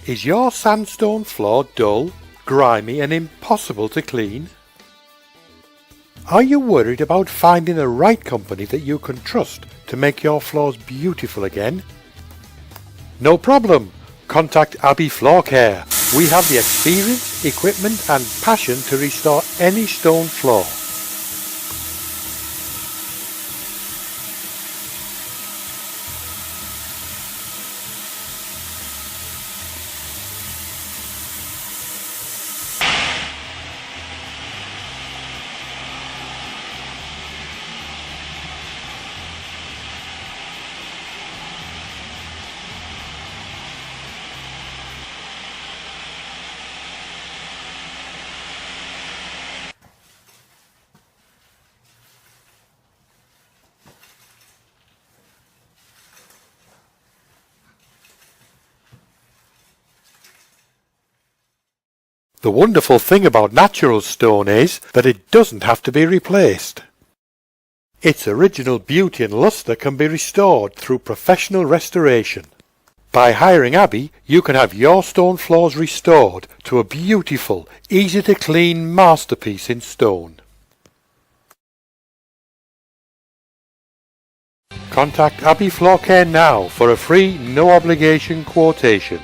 Is your sandstone floor dull, grimy and impossible to clean? Are you worried about finding the right company that you can trust to make your floors beautiful again? No problem! Contact Abbey Floor Care. We have the experience, equipment and passion to restore any stone floor. The wonderful thing about natural stone is that it doesn't have to be replaced. Its original beauty and lustre can be restored through professional restoration. By hiring Abbey, you can have your stone floors restored to a beautiful, easy-to-clean masterpiece in stone. Contact Abbey Floor Care now for a free, no-obligation quotation.